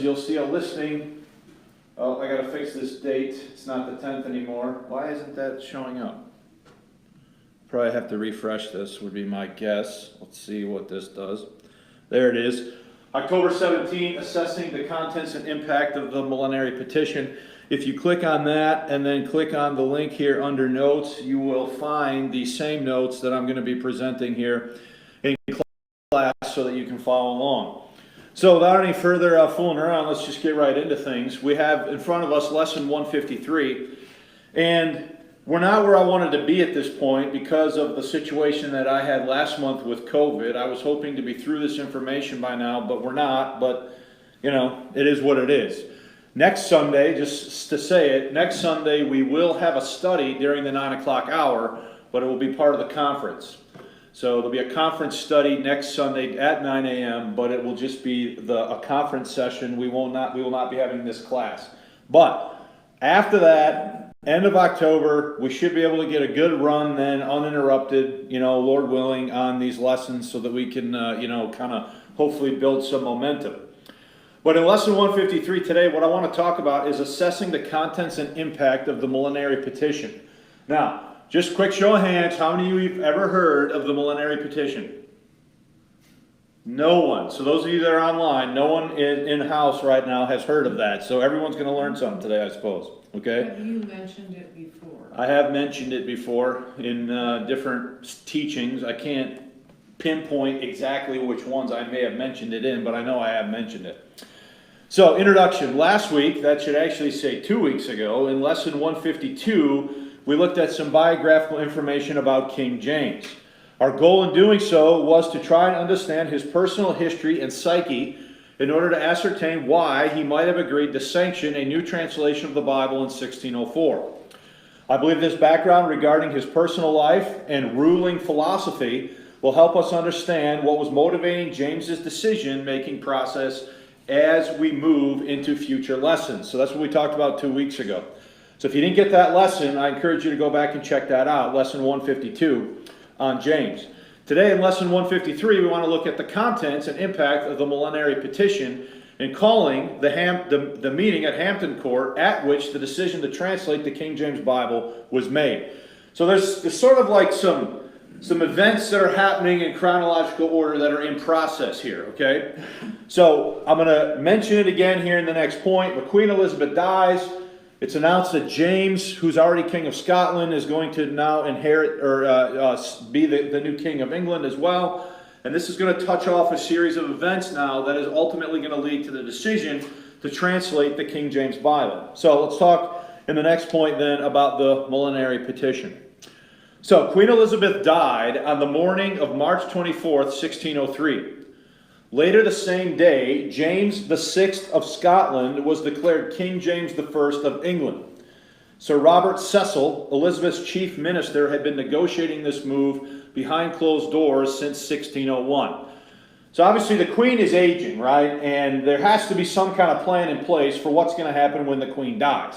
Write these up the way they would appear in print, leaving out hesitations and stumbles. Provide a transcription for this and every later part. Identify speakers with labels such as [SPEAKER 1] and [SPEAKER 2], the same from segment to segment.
[SPEAKER 1] lessons, you'll see a listing. Oh, I gotta fix this date. It's not the 10th anymore. Why isn't that showing up? Probably have to refresh this, would be my guess. Let's see what this does. There it is. October 17, assessing the contents and impact of the Millenary Petition. If you click on that and then click on the link here under notes, you will find the same notes that I'm going to be presenting here in class so that you can follow along. So without any further fooling around, let's just get right into things. We have in front of us lesson 153, and we're not where I wanted to be at this point because of the situation that I had last month with COVID. I was hoping to be through this information by now, but we're not. But, you know, it is what it is. Next Sunday, just to say it, next Sunday we will have a study during the 9 o'clock hour, but it will be part of the conference. So there'll be a conference study next Sunday at 9 a.m., but it will just be a conference session. We will not be having this class. But after that, end of October, we should be able to get a good run then, uninterrupted, Lord willing, on these lessons so that we can, kind of hopefully build some momentum. But in lesson 153 today, what I want to talk about is assessing the contents and impact of the Millenary Petition. Now, just quick show of hands, how many of you have ever heard of the Millenary Petition? No one. So those of you that are online, no one in-house right now has heard of that. So everyone's going to learn something today, I suppose. Okay?
[SPEAKER 2] Have you mentioned it before?
[SPEAKER 1] I have mentioned it before in different teachings. I can't pinpoint exactly which ones I may have mentioned it in, but I know I have mentioned it. So, introduction. Last week, that should actually say 2 weeks ago, in lesson 152, we looked at some biographical information about King James. Our goal in doing so was to try and understand his personal history and psyche in order to ascertain why he might have agreed to sanction a new translation of the Bible in 1604. I believe this background regarding his personal life and ruling philosophy will help us understand what was motivating James's decision-making process as we move into future lessons. So that's what we talked about 2 weeks ago. So if you didn't get that lesson, I encourage you to go back and check that out, lesson 152 on James. Today in lesson 153, we want to look at the contents and impact of the Millenary Petition and calling the meeting at Hampton Court at which the decision to translate the King James Bible was made. So there's sort of like some events that are happening in chronological order that are in process here, okay? So I'm going to mention it again here in the next point. But Queen Elizabeth dies. It's announced that James, who's already King of Scotland, is going to now inherit or be the new King of England as well. And this is going to touch off a series of events now that is ultimately going to lead to the decision to translate the King James Bible. So let's talk in the next point then about the Millenary Petition. So Queen Elizabeth died on the morning of March 24th, 1603. Later the same day, James VI of Scotland was declared King James I of England. Sir Robert Cecil, Elizabeth's chief minister, had been negotiating this move behind closed doors since 1601. So obviously the Queen is aging, right? And there has to be some kind of plan in place for what's going to happen when the Queen dies.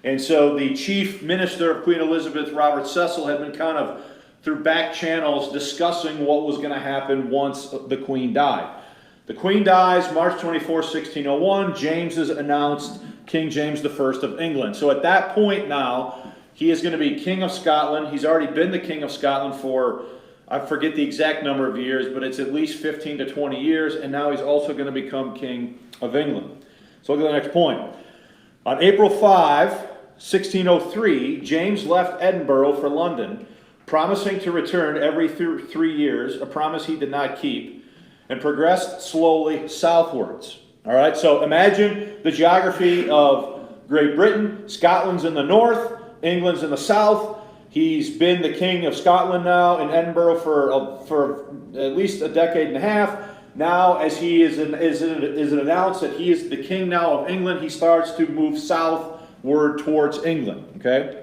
[SPEAKER 1] And so the chief minister of Queen Elizabeth, Robert Cecil, had been kind of through back channels discussing what was going to happen once the Queen died. The Queen dies March 24, 1601. James is announced King James I of England. So at that point now, he is going to be King of Scotland. He's already been the King of Scotland for, I forget the exact number of years, but it's at least 15 to 20 years. And now he's also going to become King of England. So look at the next point. On April 5, 1603, James left Edinburgh for London, promising to return every 3 years, a promise he did not keep, and progressed slowly southwards. All right, so imagine the geography of Great Britain. Scotland's in the north, England's in the south. He's been the King of Scotland now in Edinburgh for at least a decade and a half. Now, as he is announced that he is the king now of England, he starts to move southward towards England. Okay,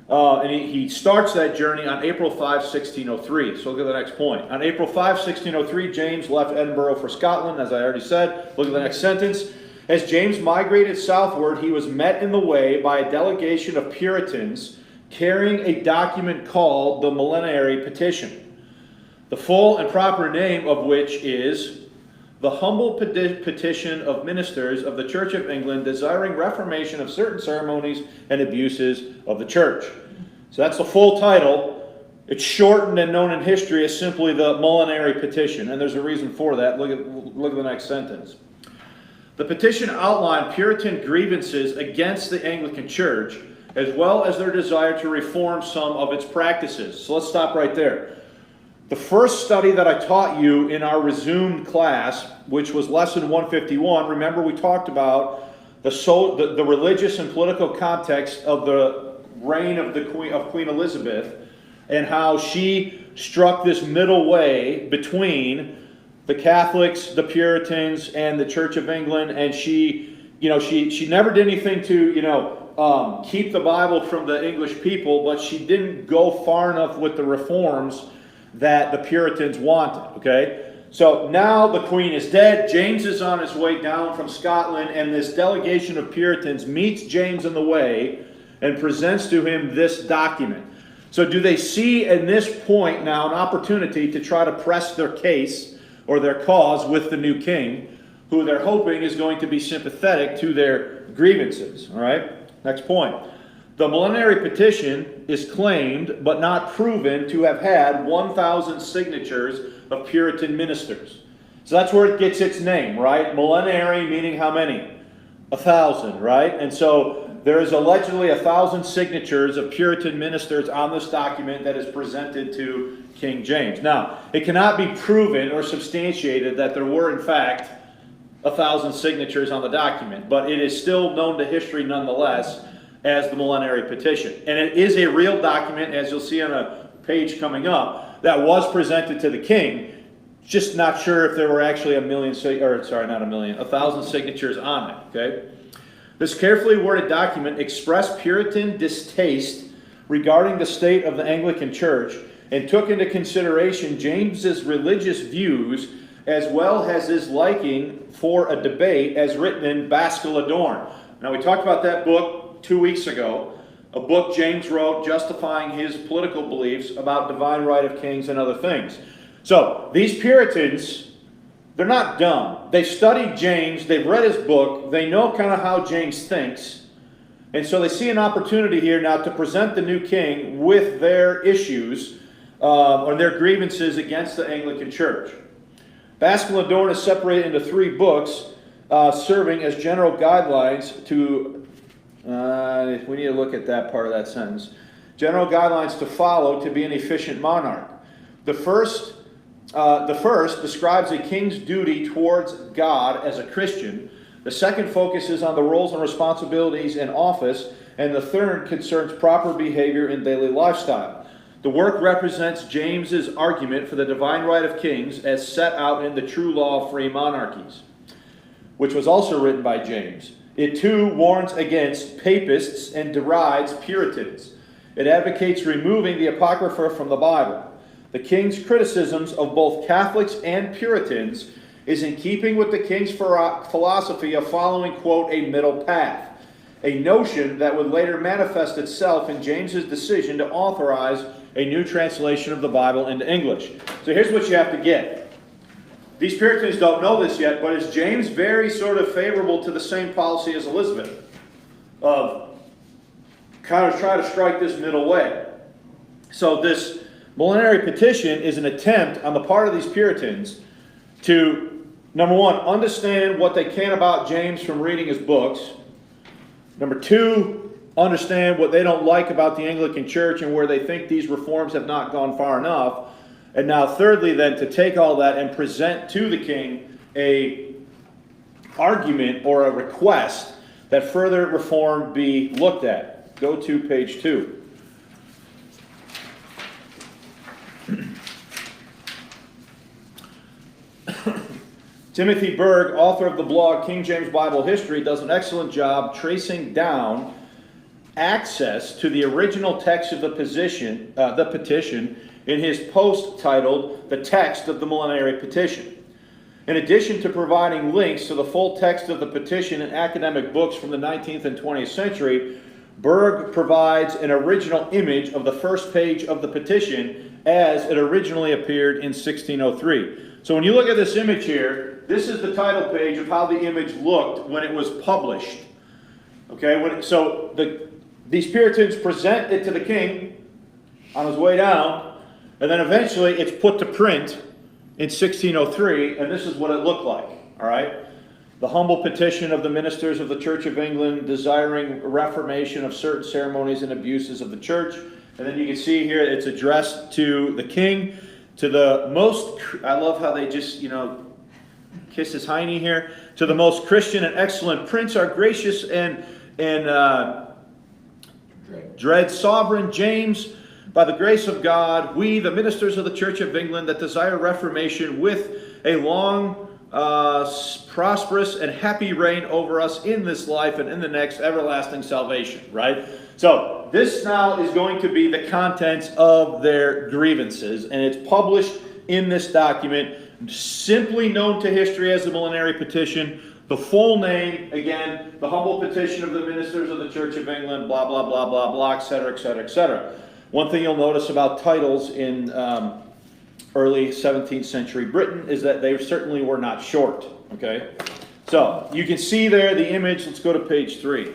[SPEAKER 1] and he starts that journey on April 5, 1603. So look at the next point. On April 5, 1603, James left Edinburgh for Scotland, as I already said. Look at the next sentence. As James migrated southward, he was met in the way by a delegation of Puritans carrying a document called the Millenary Petition, the full and proper name of which is the humble petition of ministers of the Church of England desiring reformation of certain ceremonies and abuses of the Church. So that's the full title. It's shortened and known in history as simply the Millenary Petition, and there's a reason for that. Look at the next sentence. The petition outlined Puritan grievances against the Anglican Church, as well as their desire to reform some of its practices. So let's stop right there. The first study that I taught you in our resumed class, which was lesson 151, remember we talked about the religious and political context of the reign of Queen Elizabeth, and how she struck this middle way between the Catholics, the Puritans, and the Church of England, and she never did anything to keep the Bible from the English people, but she didn't go far enough with the reforms that the Puritans wanted, okay? So now the Queen is dead, James is on his way down from Scotland, and this delegation of Puritans meets James in the way and presents to him this document. So do they see in this point now an opportunity to try to press their case or their cause with the new king, who they're hoping is going to be sympathetic to their grievances, all right? Next point. The Millenary Petition is claimed, but not proven, to have had 1,000 signatures of Puritan ministers. So that's where it gets its name, right? Millenary meaning how many? 1,000, right? And so there is allegedly 1,000 signatures of Puritan ministers on this document that is presented to King James. Now, it cannot be proven or substantiated that there were, in fact, 1,000 signatures on the document, but it is still known to history nonetheless as the Millenary Petition. And it is a real document, as you'll see on a page coming up, that was presented to the king. Just not sure if there were actually 1,000 signatures on it, okay? This carefully worded document expressed Puritan distaste regarding the state of the Anglican Church and took into consideration James's religious views as well as his liking for a debate as written in Basculadorn. Now, we talked about that book 2 weeks ago, a book James wrote justifying his political beliefs about divine right of kings and other things. So, these Puritans, they're not dumb. They've studied James, they've read his book, they know kind of how James thinks, and so they see an opportunity here now to present the new king with their issues or their grievances against the Anglican Church. Basculadorn is separated into 3 books, serving as general guidelines to we need to look at that part of that sentence. General guidelines to follow to be an efficient monarch. The first describes a king's duty towards God as a Christian. The second focuses on the roles and responsibilities in office. And the third concerns proper behavior in daily lifestyle. The work represents James's argument for the divine right of kings as set out in the True Law of Free Monarchies, which was also written by James. It too warns against papists and derides Puritans. It advocates removing the Apocrypha from the Bible. The king's criticisms of both Catholics and Puritans is in keeping with the king's philosophy of following, quote, a middle path, a notion that would later manifest itself in James's decision to authorize a new translation of the Bible into English. So here's what you have to get. These Puritans don't know this yet, but is James very sort of favorable to the same policy as Elizabeth of kind of try to strike this middle way? So this Millenary Petition is an attempt on the part of these Puritans to, number one, understand what they can about James from reading his books. Number two, understand what they don't like about the Anglican Church and where they think these reforms have not gone far enough. And now thirdly then, to take all that and present to the king a argument or a request that further reform be looked at. Go to page 2. Timothy Berg, author of the blog King James Bible History, does an excellent job tracing down access to the original text of the petition in his post titled The Text of the Millenary Petition. In addition to providing links to the full text of the petition in academic books from the 19th and 20th century, Berg provides an original image of the first page of the petition as it originally appeared in 1603. So when you look at this image here, this is the title page of how the image looked when it was published. Okay, these Puritans present it to the king on his way down, and then eventually it's put to print in 1603, and this is what it looked like, all right? The humble petition of the ministers of the Church of England desiring reformation of certain ceremonies and abuses of the church. And then you can see here it's addressed to the king, to the most, I love how they just, kiss his hiney here, to the most Christian and excellent prince, our gracious and dread sovereign James, by the grace of God, we, the ministers of the Church of England, that desire reformation with a long, prosperous and happy reign over us in this life and in the next, everlasting salvation, right? So this now is going to be the contents of their grievances, and it's published in this document, simply known to history as the Millenary Petition. The full name, again, the humble petition of the ministers of the Church of England, blah, blah, blah, blah, blah, etc., etc., etc. One thing you'll notice about titles in early 17th century Britain is that they certainly were not short, okay? So, you can see there the image. Let's go to page 3.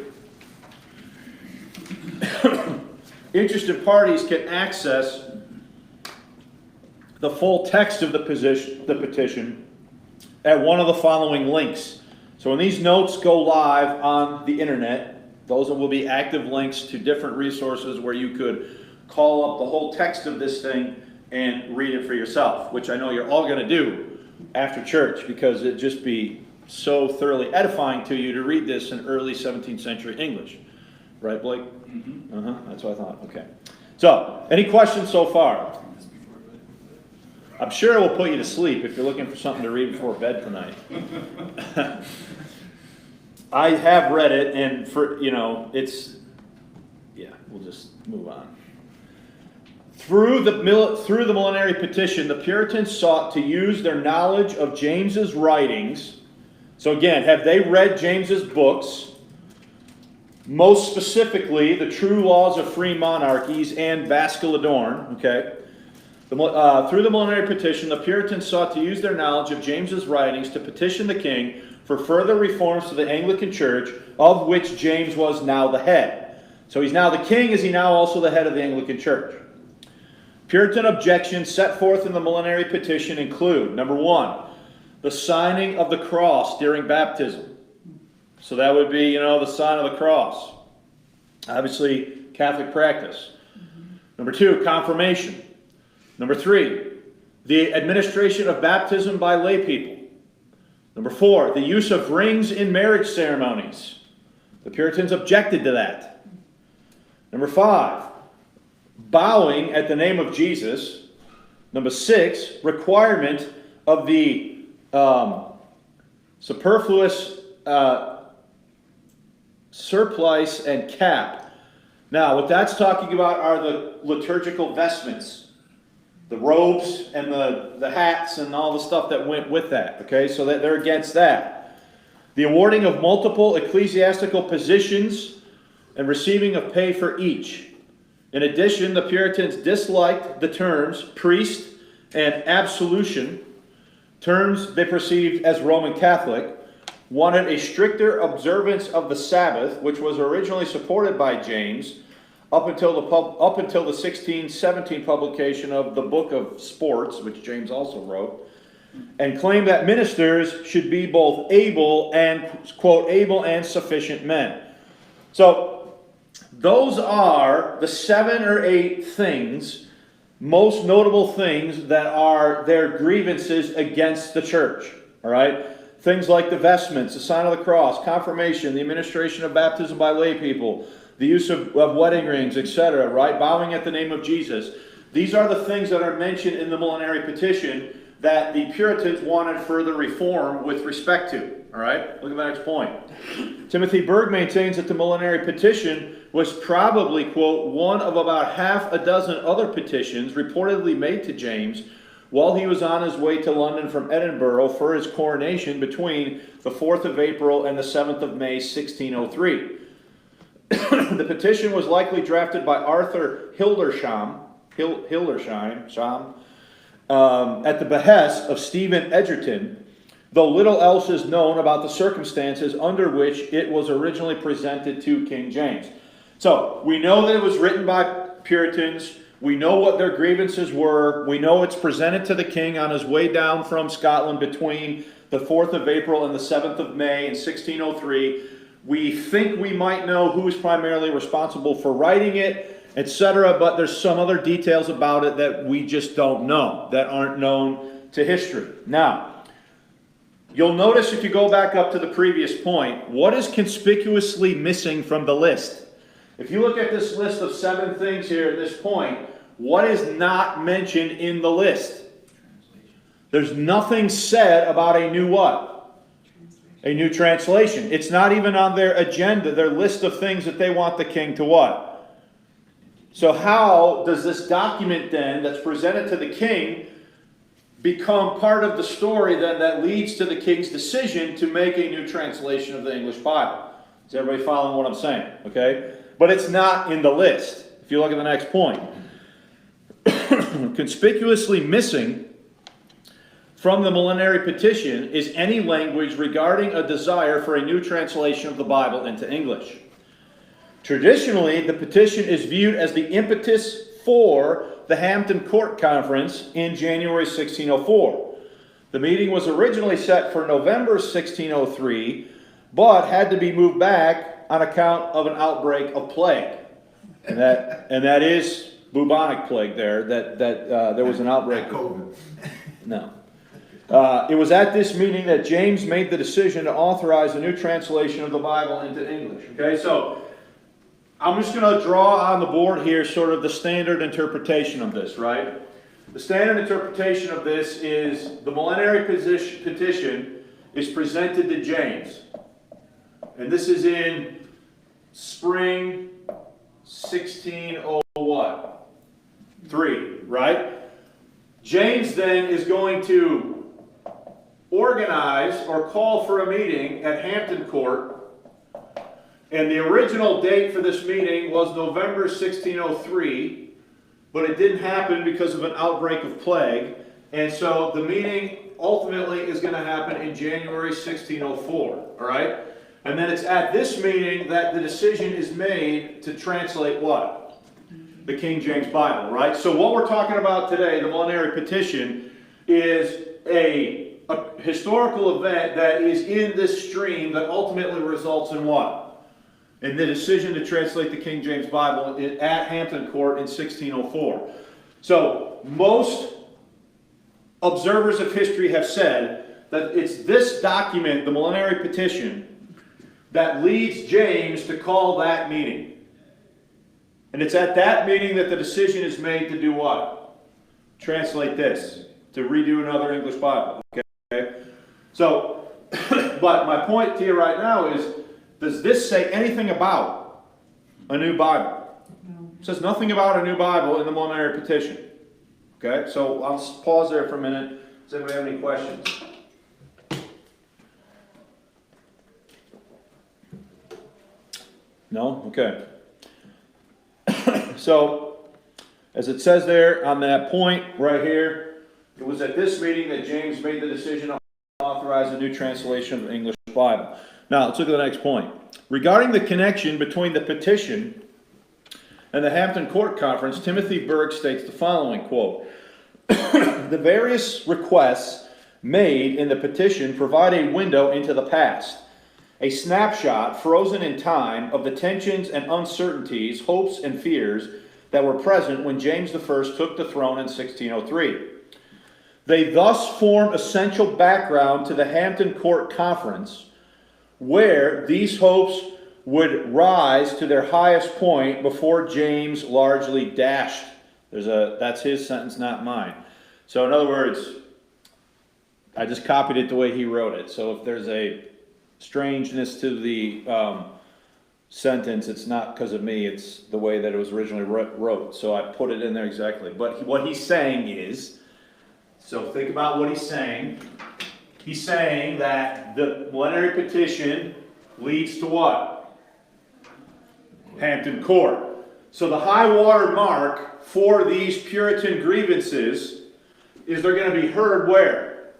[SPEAKER 1] Interested parties can access the full text of the petition at one of the following links. So when these notes go live on the internet, those will be active links to different resources where you could call up the whole text of this thing and read it for yourself, which I know you're all going to do after church, because it'd just be so thoroughly edifying to you to read this in early 17th century English. Right, Blake? Mm-hmm. That's what I thought. Okay. So, any questions so far? I'm sure it will put you to sleep if you're looking for something to read before bed tonight. I have read it, and we'll just move on. Through the Millenary Petition, the Puritans sought to use their knowledge of James's writings. So again, have they read James's books? Most specifically, the True Laws of Free Monarchies and Bascule Adorn. Okay. Through the Millenary Petition, the Puritans sought to use their knowledge of James's writings to petition the king for further reforms to the Anglican Church, of which James was now the head. So he's now the king. Is he now also the head of the Anglican Church? Puritan objections set forth in the Millenary Petition include, number 1, the signing of the cross during baptism. So that would be, the sign of the cross. Obviously, Catholic practice. Number 2, confirmation. Number 3, the administration of baptism by lay people. Number 4, the use of rings in marriage ceremonies. The Puritans objected to that. Number 5, bowing at the name of Jesus. Number 6, requirement of the superfluous surplice and cap. Now, what that's talking about are the liturgical vestments, the robes and the hats and all the stuff that went with that. Okay, so that they're against that. The awarding of multiple ecclesiastical positions and receiving of pay for each. In addition, the Puritans disliked the terms priest and absolution, terms they perceived as Roman Catholic, wanted a stricter observance of the Sabbath, which was originally supported by James, up until the 1617 publication of the Book of Sports, which James also wrote, and claimed that ministers should be both able and, quote, able and sufficient men. So, those are the 7 or 8 things, most notable things, that are their grievances against the church. All right? Things like the vestments, the sign of the cross, confirmation, the administration of baptism by lay people, the use of wedding rings, etc., right? Bowing at the name of Jesus. These are the things that are mentioned in the Millenary Petition that the Puritans wanted further reform with respect to. All right? Look at the next point. Timothy Berg maintains that the Millenary Petition was probably, quote, one of about half a dozen other petitions reportedly made to James while he was on his way to London from Edinburgh for his coronation between the 4th of April and the 7th of May, 1603. The petition was likely drafted by Arthur Hildesheim at the behest of Stephen Egerton, though little else is known about the circumstances under which it was originally presented to King James. So, we know that it was written by Puritans. We know what their grievances were. We know it's presented to the king on his way down from Scotland between the 4th of April and the 7th of May in 1603. We think we might know who is primarily responsible for writing it, etc., but there's some other details about it that we just don't know, that aren't known to history. Now, you'll notice if you go back up to the previous point, what is conspicuously missing from the list? If you look at this list of 7 things here at this point, what is not mentioned in the list? There's nothing said about a new what? A new translation. It's not even on their agenda, their list of things that they want the king to what? So how does this document then that's presented to the king become part of the story then that leads to the king's decision to make a new translation of the English Bible? Is everybody following what I'm saying? Okay? But it's not in the list. If you look at the next point. Conspicuously missing from the Millenary Petition is any language regarding a desire for a new translation of the Bible into English. Traditionally, the petition is viewed as the impetus for the Hampton Court Conference in January 1604. The meeting was originally set for November 1603, but had to be moved back on account of an outbreak of plague. And that is bubonic plague there, that there was an outbreak.
[SPEAKER 3] COVID.
[SPEAKER 1] No. It was at this meeting that James made the decision to authorize a new translation of the Bible into English. Okay, so I'm just going to draw on the board here sort of the standard interpretation of this, right? The standard interpretation of this is the Millenary Petition is presented to James. And this is in spring 1603, right? James then is going to organize or call for a meeting at Hampton Court, and the original date for this meeting was November 1603, but it didn't happen because of an outbreak of plague, and so the meeting ultimately is going to happen in January 1604, all right? And then it's at this meeting that the decision is made to translate what? The King James Bible, right? So what we're talking about today, the Millenary Petition, is a historical event that is in this stream that ultimately results in what? In the decision to translate the King James Bible at Hampton Court in 1604. So most observers of history have said that it's this document, the Millenary Petition, that leads James to call that meeting. And it's at that meeting that the decision is made to do what? Translate this, to redo another English Bible. Okay? So, but my point to you right now is, does this say anything about a new Bible?
[SPEAKER 2] No.
[SPEAKER 1] It says nothing about a new Bible in the Millenary Petition. Okay, so I'll pause there for a minute. Does anybody have any questions? No? Okay. So, as it says there on that point right here, it was at this meeting that James made the decision to authorize a new translation of the English Bible. Now, let's look at the next point. Regarding the connection between the petition and the Hampton Court Conference, Timothy Berg states the following, quote, "The various requests made in the petition provide a window into the past, a snapshot frozen in time of the tensions and uncertainties, hopes and fears that were present when James I took the throne in 1603. They thus form essential background to the Hampton Court Conference, where these hopes would rise to their highest point before James largely dashed." That's his sentence, not mine. So in other words, I just copied it the way he wrote it. So if there's a strangeness to the sentence, it's not because of me, it's the way that it was originally wrote. So I put it in there exactly. But what he's saying is, so think about what he's saying. He's saying that the Millenary Petition leads to what? Hampton Court. So the high water mark for these Puritan grievances is they're going to be heard where?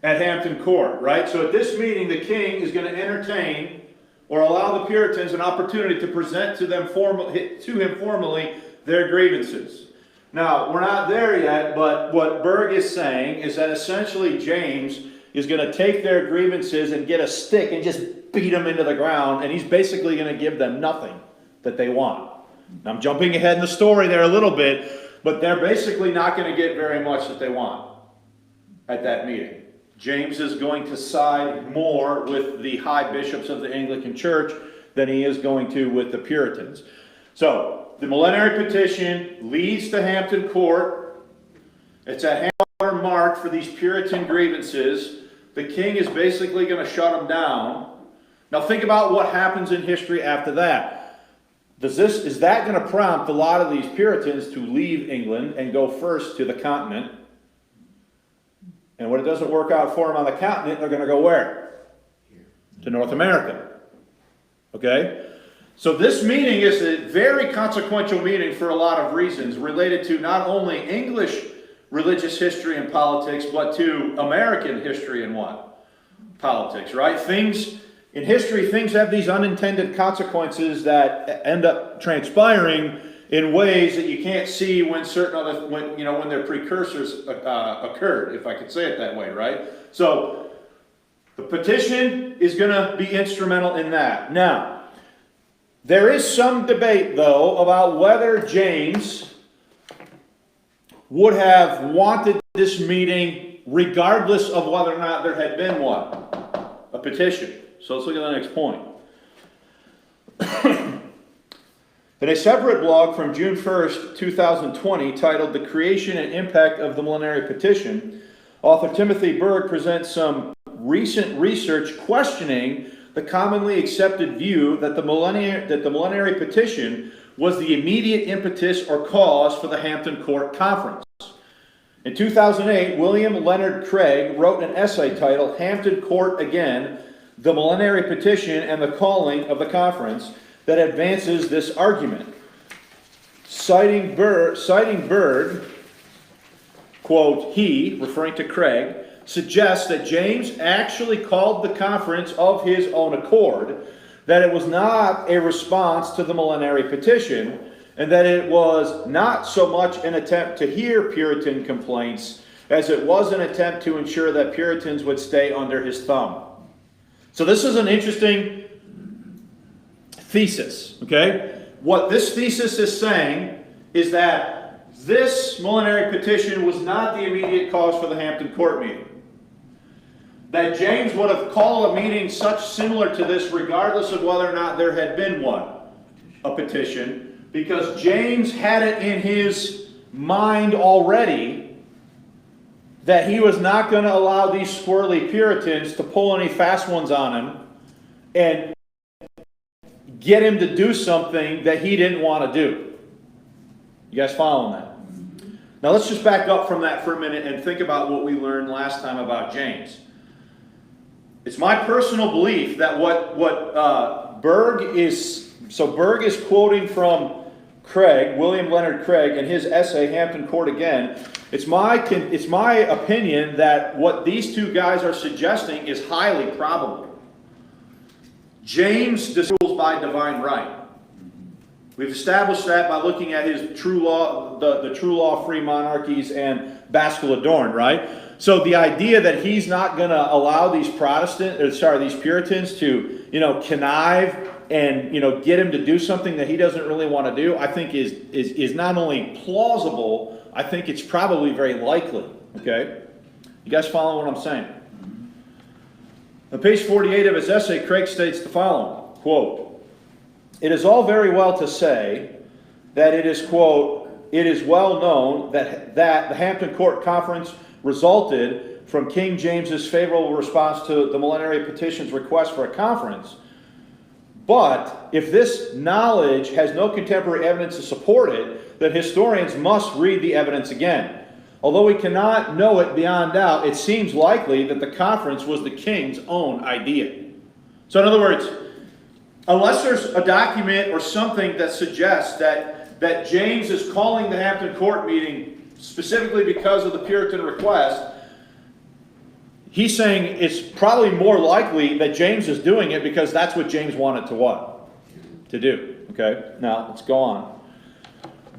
[SPEAKER 1] at Hampton Court, right? So at this meeting, the king is going to entertain or allow the Puritans an opportunity to present to him formally their grievances. Now, we're not there yet, but what Berg is saying is that essentially James is going to take their grievances and get a stick and just beat them into the ground, and he's basically going to give them nothing that they want. Now, I'm jumping ahead in the story there a little bit, but they're basically not going to get very much that they want at that meeting. James is going to side more with the high bishops of the Anglican Church than he is going to with the Puritans. So, the Millenary Petition leads to Hampton Court. It's a hammer mark for these Puritan grievances. The king is basically going to shut them down. Now think about what happens in history after that. Is that going to prompt a lot of these Puritans to leave England and go first to the continent? And when it doesn't work out for them on the continent, they're going to go where? To North America. Okay? So this meeting is a very consequential meeting for a lot of reasons related to not only English religious history and politics, but to American history and what? Politics, right? Things in history, things have these unintended consequences that end up transpiring in ways that you can't see when when their precursors occurred, if I could say it that way, right? So the petition is going to be instrumental in that. Now, there is some debate, though, about whether James would have wanted this meeting regardless of whether or not there had been what? A petition. So let's look at the next point. In a separate blog from June 1st, 2020, titled The Creation and Impact of the Millenary Petition, author Timothy Berg presents some recent research questioning the commonly accepted view that the Millenary Petition was the immediate impetus or cause for the Hampton Court Conference. In 2008, William Leonard Craig wrote an essay titled Hampton Court Again, the Millenary Petition and the Calling of the Conference, that advances this argument. Citing Berg, quote, he, referring to Craig, suggests that James actually called the conference of his own accord, that it was not a response to the Millenary Petition, and that it was not so much an attempt to hear Puritan complaints as it was an attempt to ensure that Puritans would stay under his thumb. So this is an interesting thesis, okay? What this thesis is saying is that this Millenary Petition was not the immediate cause for the Hampton Court meeting. That James would have called a meeting such similar to this regardless of whether or not there had been one, a petition, because James had it in his mind already that he was not going to allow these squirrely Puritans to pull any fast ones on him and get him to do something that he didn't want to do. You guys following that? Now let's just back up from that for a minute and think about what we learned last time about James. It's my personal belief that what Berg is quoting from Craig, William Leonard Craig, in his essay, Hampton Court Again. It's my opinion that what these two guys are suggesting is highly probable. James rules by divine right. We've established that by looking at his true law, the true law, free monarchies, and Bascule Adorned, right? So the idea that he's not going to allow these these Puritans to, connive and, get him to do something that he doesn't really want to do, I think is not only plausible, I think it's probably very likely, okay? You guys follow what I'm saying? On page 48 of his essay, Craig states the following, quote, "It is all very well to say that it is, quote, it is well known that the Hampton Court Conference resulted from King James's favorable response to the Millenary Petition's request for a conference. But if this knowledge has no contemporary evidence to support it, then historians must read the evidence again. Although we cannot know it beyond doubt, it seems likely that the conference was the king's own idea." So in other words, unless there's a document or something that suggests that James is calling the Hampton Court meeting specifically because of the Puritan request, he's saying it's probably more likely that James is doing it because that's what James wanted to what? To do. Okay, now let's go on.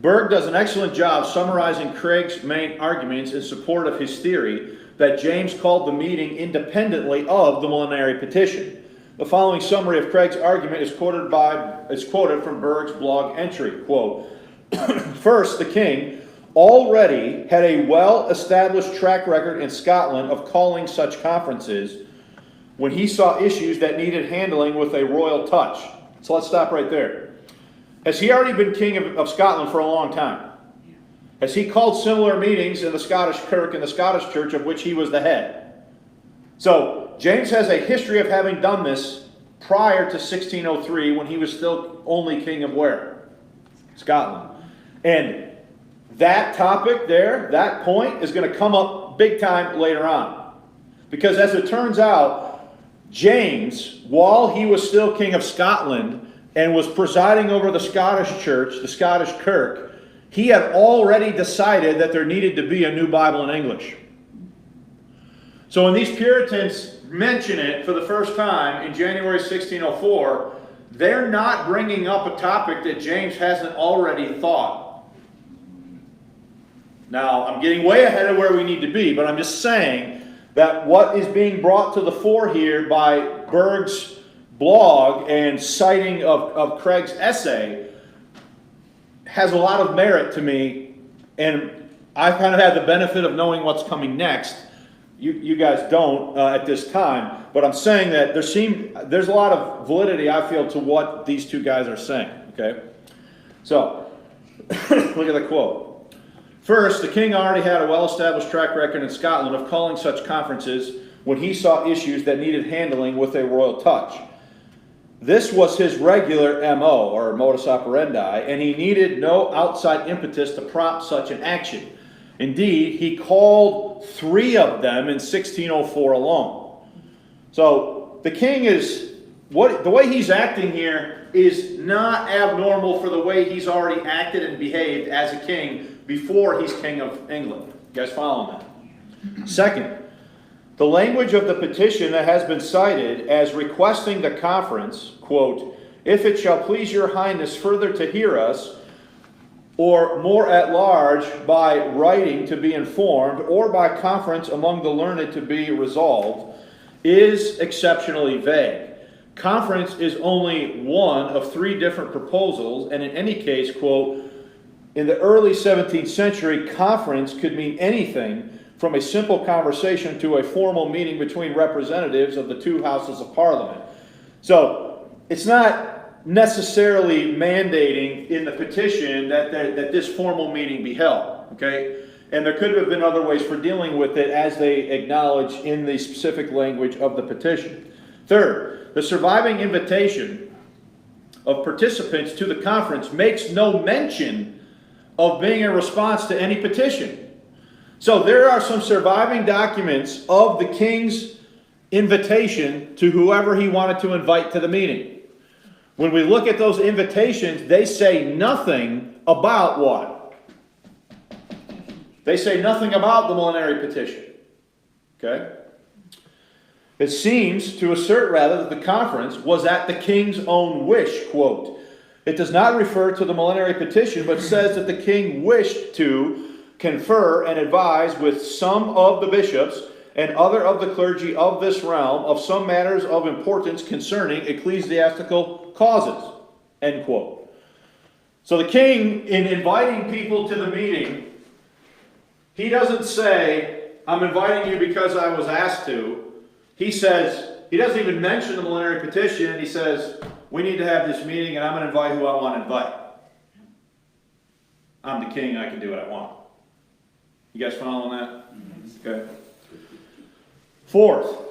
[SPEAKER 1] Berg does an excellent job summarizing Craig's main arguments in support of his theory that James called the meeting independently of the Millenary Petition. The following summary of Craig's argument is quoted from Berg's blog entry. Quote, first, the king already had a well-established track record in Scotland of calling such conferences when he saw issues that needed handling with a royal touch. So let's stop right there. Has he already been king of Scotland for a long time? Has he called similar meetings in the Scottish Kirk and the Scottish Church of which he was the head? So James has a history of having done this prior to 1603 when he was still only king of where? Scotland. And that topic there, that point, is going to come up big time later on. Because as it turns out, James, while he was still king of Scotland and was presiding over the Scottish Church, the Scottish Kirk, he had already decided that there needed to be a new Bible in English. So when these Puritans mention it for the first time in January 1604, they're not bringing up a topic that James hasn't already thought. Now, I'm getting way ahead of where we need to be, but I'm just saying that what is being brought to the fore here by Berg's blog and citing of Craig's essay has a lot of merit to me, and I kind of had the benefit of knowing what's coming next. You guys don't at this time, but I'm saying that there's a lot of validity, I feel, to what these two guys are saying. Okay, so look at the quote. First, the king already had a well-established track record in Scotland of calling such conferences when he saw issues that needed handling with a royal touch. This was his regular MO, or modus operandi, and he needed no outside impetus to prompt such an action. Indeed, he called 3 of them in 1604 alone. So the king the way he's acting here is not abnormal for the way he's already acted and behaved as a king before he's king of England. You guys following that? Second, the language of the petition that has been cited as requesting the conference, quote, if it shall please your highness further to hear us, or more at large by writing to be informed, or by conference among the learned to be resolved, is exceptionally vague. Conference is only one of 3 different proposals, and in any case, quote, in the early 17th century, conference could mean anything from a simple conversation to a formal meeting between representatives of the 2 houses of Parliament. So it's not necessarily mandating in the petition that this formal meeting be held, okay? And there could have been other ways for dealing with it as they acknowledge in the specific language of the petition. Third, the surviving invitation of participants to the conference makes no mention of being a response to any petition. So there are some surviving documents of the king's invitation to whoever he wanted to invite to the meeting. When we look at those invitations, they say nothing about what? They say nothing about the Millenary Petition. Okay? It seems to assert rather that the conference was at the king's own wish, quote. It does not refer to the Millenary Petition, but says that the king wished to confer and advise with some of the bishops and other of the clergy of this realm of some matters of importance concerning ecclesiastical causes, end quote. So the king, in inviting people to the meeting, he doesn't say, I'm inviting you because I was asked to. He says, he doesn't even mention the Millenary Petition, and he says, we need to have this meeting, and I'm going to invite who I want to invite. I'm the king, I can do what I want. You guys following that? Okay. Fourth,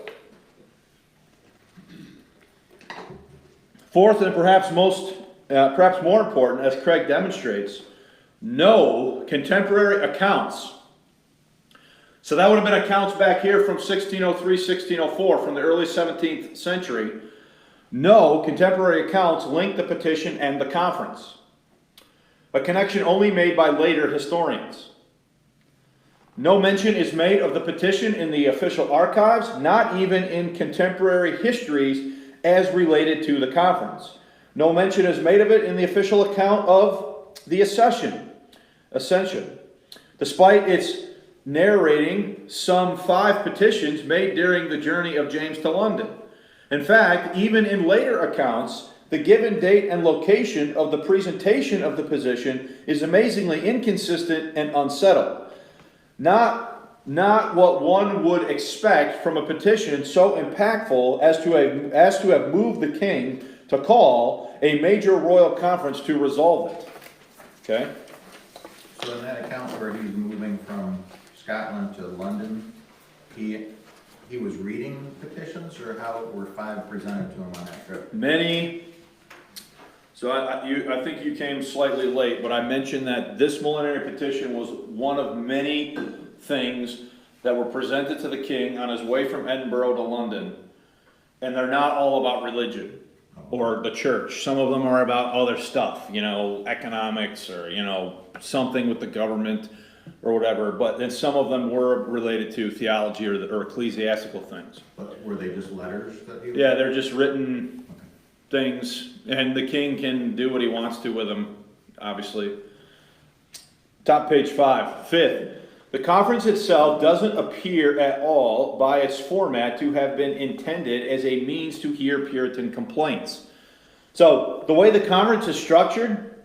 [SPEAKER 1] and perhaps more important, as Craig demonstrates, no contemporary accounts. So that would have been accounts back here from 1603, 1604, from the early 17th century. No contemporary accounts link the petition and the conference. A connection only made by later historians. No mention is made of the petition in the official archives, not even in contemporary histories as related to the conference. No mention is made of it in the official account of the ascension. Despite its narrating some 5 petitions made during the journey of James to London. In fact, even in later accounts, the given date and location of the presentation of the position is amazingly inconsistent and unsettled. Not what one would expect from a petition so impactful as to have moved the king to call a major royal conference to resolve it. Okay?
[SPEAKER 3] So in that account where he's moving from Scotland to London, he was reading petitions, or how were 5 presented to him on that trip?
[SPEAKER 1] Many. So I think you came slightly late, but I mentioned that this Millenary Petition was one of many things that were presented to the king on his way from Edinburgh to London. And they're not all about religion or the church. Some of them are about other stuff, economics or, something with the government or whatever. But then some of them were related to theology or ecclesiastical things.
[SPEAKER 3] But were they just letters that he was...
[SPEAKER 1] Yeah, they're just written things, and the king can do what he wants to with them, obviously. Top page 5. 5th, the conference itself doesn't appear at all by its format to have been intended as a means to hear Puritan complaints. So, the way the conference is structured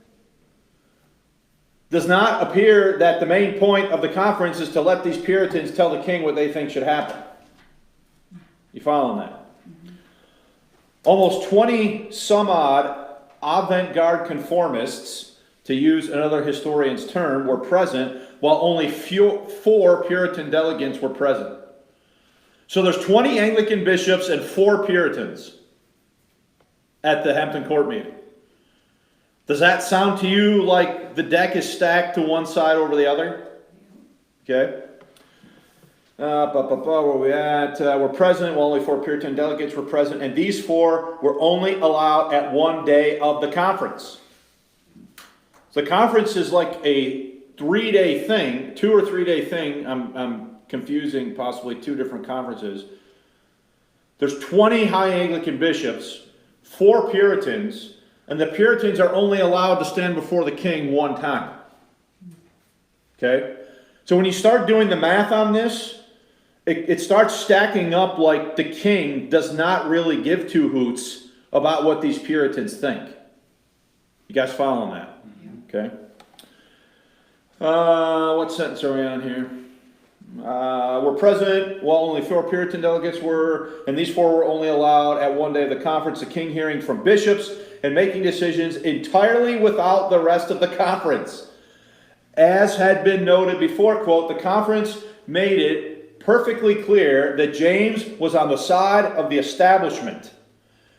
[SPEAKER 1] does not appear that the main point of the conference is to let these Puritans tell the king what they think should happen. You following that? Almost 20 some odd avant-garde conformists, to use another historian's term, were present, while only 4 Puritan delegates were present. So there's 20 Anglican bishops and 4 Puritans at the Hampton Court meeting. Does that sound to you like the deck is stacked to one side over the other? Okay. Where are we at? We're present. Well, only 4 Puritan delegates were present, and these 4 were only allowed at one day of the conference. So the conference is like a 3-day thing, 2 or 3 day thing. I'm confusing possibly 2 different conferences. There's 20 high Anglican bishops, 4 Puritans, and the Puritans are only allowed to stand before the king one time. Okay? So when you start doing the math on this, it starts stacking up like the king does not really give 2 hoots about what these Puritans think. You guys following that? Okay. What sentence are we on here? We're present. Well, only 4 Puritan delegates were, and these 4 were only allowed at one day of the conference. The king hearing from bishops and making decisions entirely without the rest of the conference. As had been noted before, quote, the conference made it perfectly clear that James was on the side of the establishment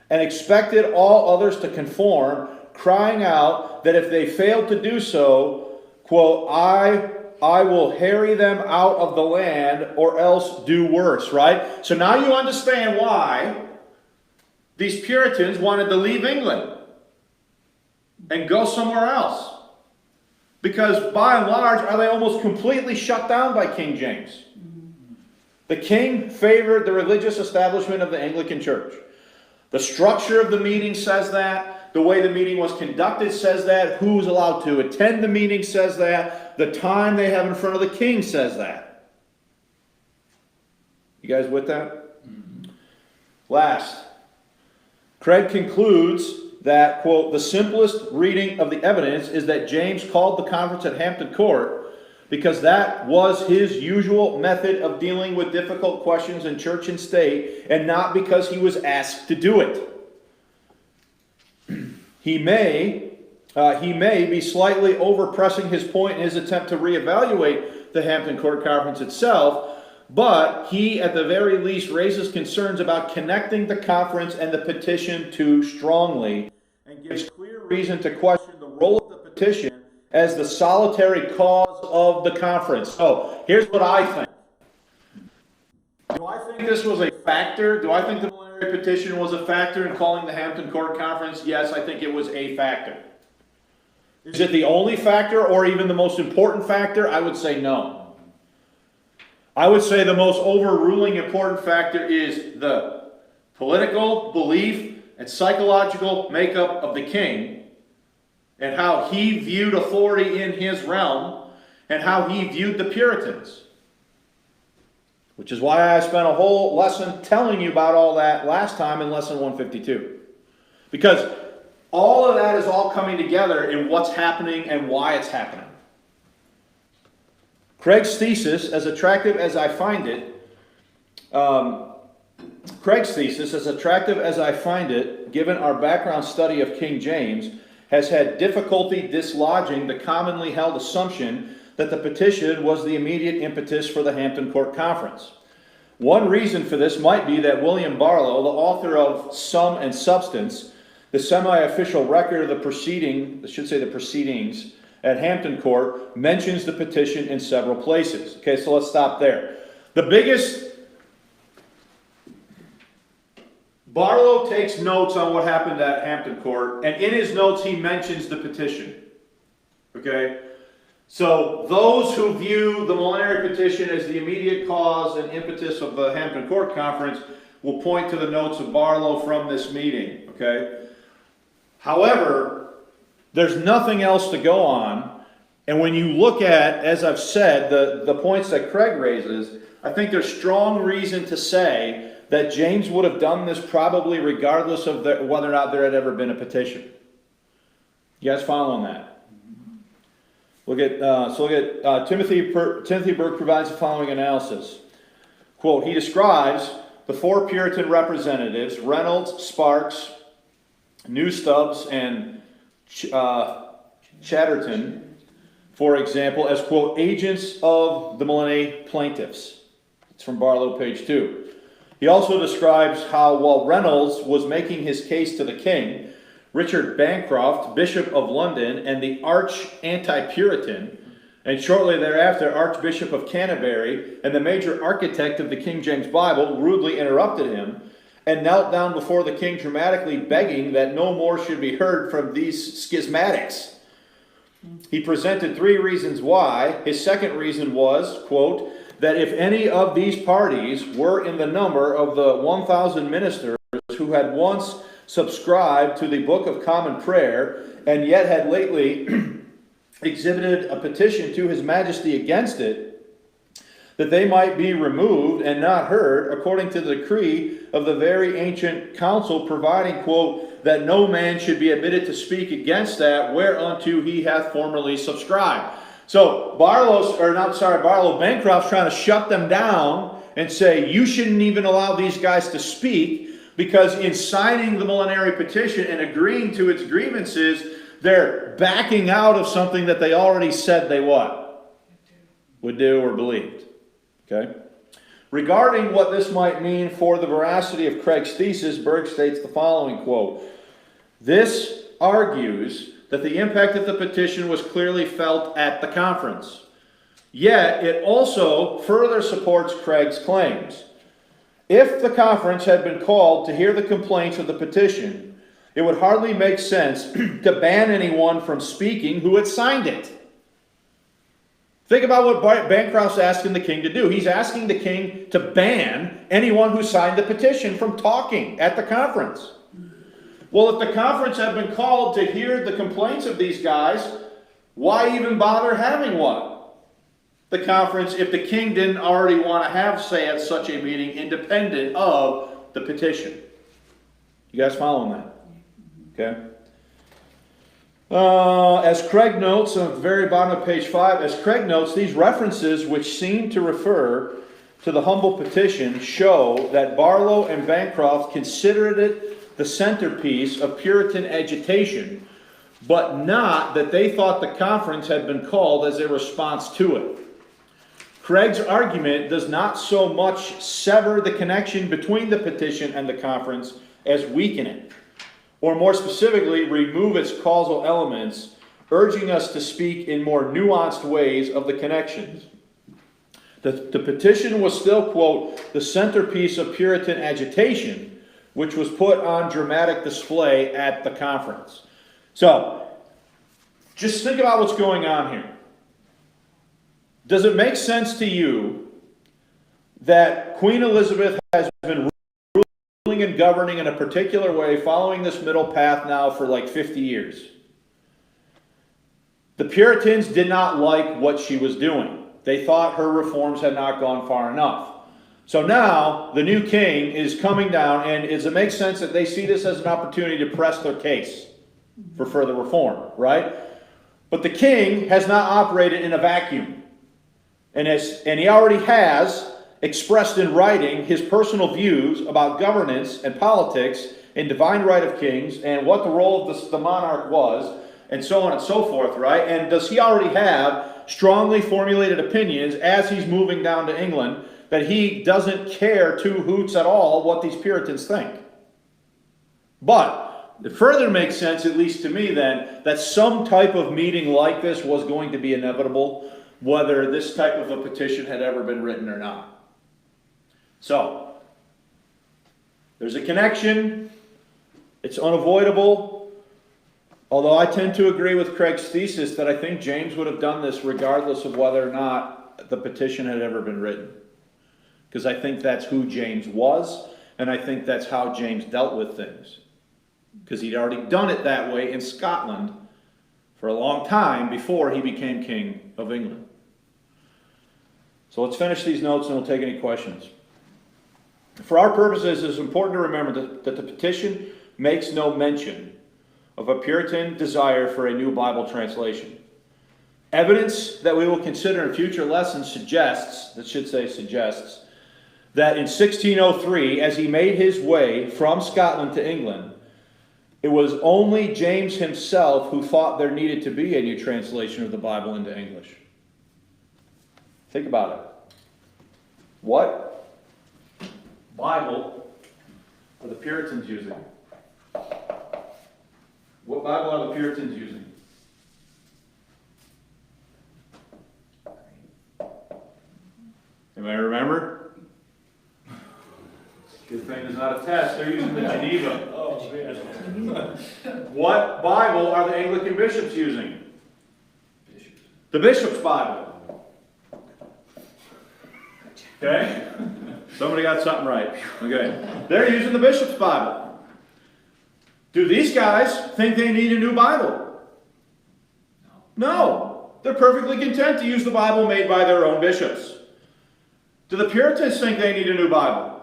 [SPEAKER 1] and expected all others to conform, crying out that if they failed to do so, quote, I will harry them out of the land or else do worse, right? So now you understand why these Puritans wanted to leave England and go somewhere else. Because by and large, are they almost completely shut down by King James? The king favored the religious establishment of the Anglican Church. The structure of the meeting says that. The way the meeting was conducted says that. Who's allowed to attend the meeting says that. The time they have in front of the king says that. You guys with that? Mm-hmm. Last, Craig concludes that, quote, the simplest reading of the evidence is that James called the conference at Hampton Court because that was his usual method of dealing with difficult questions in church and state, and not because he was asked to do it. He may be slightly overpressing his point in his attempt to reevaluate the Hampton Court Conference itself, but he at the very least raises concerns about connecting the conference and the petition too strongly, and gives clear reason to question the role of the petition as the solitary cause of the conference. So, here's what I think. Do I think this was a factor? Do I think the Millenary Petition was a factor in calling the Hampton Court Conference? Yes, I think it was a factor. Is it the only factor or even the most important factor? I would say no. I would say the most overruling important factor is the political belief and psychological makeup of the king, and how he viewed authority in his realm, and how he viewed the Puritans. Which is why I spent a whole lesson telling you about all that last time in lesson 152. Because all of that is all coming together in what's happening and why it's happening. Craig's thesis, as attractive as I find it, given our background study of King James, has had difficulty dislodging the commonly held assumption that the petition was the immediate impetus for the Hampton Court Conference. One reason for this might be that William Barlow, the author of Sum and Substance, the semi-official record of the proceedings at Hampton Court, mentions the petition in several places. Okay, so let's stop there. Barlow takes notes on what happened at Hampton Court, and in his notes he mentions the petition. Okay? So those who view the Millenary Petition as the immediate cause and impetus of the Hampton Court Conference will point to the notes of Barlow from this meeting. Okay? However, there's nothing else to go on, and when you look at, as I've said, the points that Craig raises, I think there's strong reason to say that James would have done this probably regardless of whether or not there had ever been a petition. You guys following that? Look at Timothy Burke provides the following analysis. Quote, he describes the four Puritan representatives, Reynolds, Sparks, Newstubbs, and Chatterton, for example, as, quote, agents of the Millenary plaintiffs. It's from Barlow, page 2. He also describes how, while Reynolds was making his case to the king, Richard Bancroft, Bishop of London, and the arch-anti-Puritan, and shortly thereafter Archbishop of Canterbury, and the major architect of the King James Bible, rudely interrupted him, and knelt down before the king dramatically begging that no more should be heard from these schismatics. He presented three reasons why. His second reason was, quote, that if any of these parties were in the number of the 1,000 ministers who had once subscribed to the Book of Common Prayer, and yet had lately exhibited a petition to His Majesty against it, that they might be removed and not heard, according to the decree of the very ancient council, providing, quote, that no man should be admitted to speak against that whereunto he hath formerly subscribed. So Barlow Bancroft's trying to shut them down and say, you shouldn't even allow these guys to speak, because in signing the Millenary Petition and agreeing to its grievances, they're backing out of something that they already said they what? Would do or believed. Okay? Regarding what this might mean for the veracity of Craig's thesis, Berg states the following, quote, this argues that the impact of the petition was clearly felt at the conference. Yet, it also further supports Craig's claims. If the conference had been called to hear the complaints of the petition, it would hardly make sense to ban anyone from speaking who had signed it. Think about what Bancroft's asking the king to do. He's asking the king to ban anyone who signed the petition from talking at the conference. Well, if the conference had been called to hear the complaints of these guys, why even bother having one? The conference, if the king didn't already want to have say at such a meeting independent of the petition. You guys following that? Okay. As Craig notes on the very bottom of page 5, as Craig notes, these references which seem to refer to the humble petition show that Barlow and Bancroft considered it the centerpiece of Puritan agitation, but not that they thought the conference had been called as a response to it. Craig's argument does not so much sever the connection between the petition and the conference as weaken it, or more specifically, remove its causal elements, urging us to speak in more nuanced ways of the connections. The petition was still, quote, the centerpiece of Puritan agitation, which was put on dramatic display at the conference. So, just think about what's going on here. Does it make sense to you that Queen Elizabeth has been ruling and governing in a particular way, following this middle path now for like 50 years. The Puritans did not like what she was doing. They thought her reforms had not gone far enough. So now the new king is coming down, and it makes sense that they see this as an opportunity to press their case for further reform, right? But the king has not operated in a vacuum. And he already has expressed in writing his personal views about governance and politics and divine right of kings and what the role of the monarch was, and so on and so forth, right? And does he already have strongly formulated opinions as he's moving down to England that he doesn't care two hoots at all what these Puritans think? But it further makes sense, at least to me then, that some type of meeting like this was going to be inevitable, whether this type of a petition had ever been written or not. So, there's a connection. It's unavoidable. Although I tend to agree with Craig's thesis that I think James would have done this regardless of whether or not the petition had ever been written. Because I think that's who James was, and I think that's how James dealt with things. Because he'd already done it that way in Scotland for a long time before he became king of England. So let's finish these notes and we'll take any questions. For our purposes, it's important to remember that the petition makes no mention of a Puritan desire for a new Bible translation. Evidence that we will consider in future lessons suggests that in 1603, as he made his way from Scotland to England, it was only James himself who thought there needed to be a new translation of the Bible into English. Think about it. What Bible are the Puritans using? What Bible are the Puritans using? Anybody remember? Good thing there's not a test. They're using the Geneva. What Bible are the Anglican bishops using? The Bishop's Bible. Okay? Somebody got something right. Okay. They're using the Bishop's Bible. Do these guys think they need a new Bible? No. They're perfectly content to use the Bible made by their own bishops. Do the Puritans think they need a new Bible?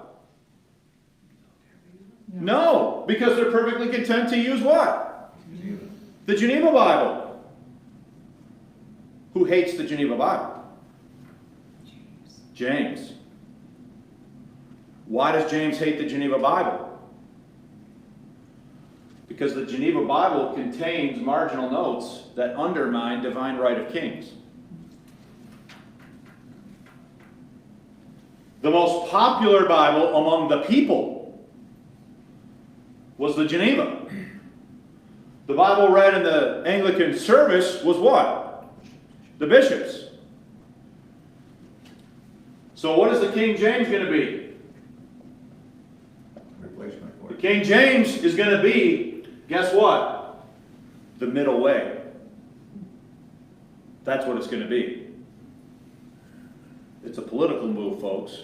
[SPEAKER 1] No, because they're perfectly content to use what?
[SPEAKER 3] Geneva.
[SPEAKER 1] The Geneva Bible. Who hates the Geneva Bible? James. Why does James hate the Geneva Bible? Because the Geneva Bible contains marginal notes that undermine divine right of kings. The most popular Bible among the people was the Geneva. The Bible read in the Anglican service was what? The bishops. So what is the King James going to be?
[SPEAKER 3] Replacement for
[SPEAKER 1] The
[SPEAKER 3] it.
[SPEAKER 1] King James is going to be, guess what? The middle way. That's what it's going to be. It's a political move, folks.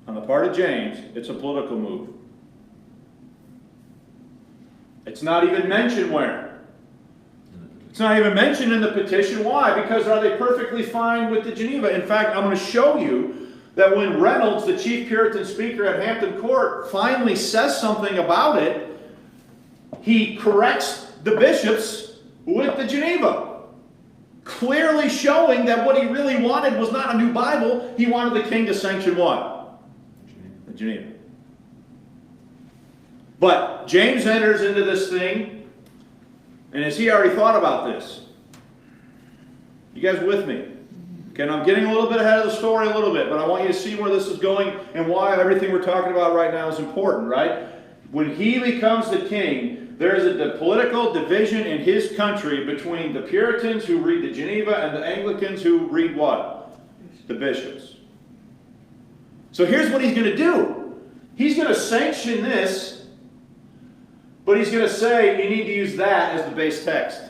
[SPEAKER 1] On the part of James, it's a political move. It's not even mentioned where. It's not even mentioned in the petition. Why? Because are they perfectly fine with the Geneva? In fact, I'm going to show you that when Reynolds, the chief Puritan speaker at Hampton Court, finally says something about it, he corrects the bishops with the Geneva, clearly showing that what he really wanted was not a new Bible. He wanted the king to sanction what? The Geneva. But James enters into this thing, and has he already thought about this? You guys with me? Okay, and I'm getting a little bit ahead of the story a little bit, but I want you to see where this is going and why everything we're talking about right now is important, right? When he becomes the king, there is a political division in his country between the Puritans who read the Geneva and the Anglicans who read what? The bishops. So here's what he's going to do. He's going to sanction this, but he's going to say you need to use that as the base text.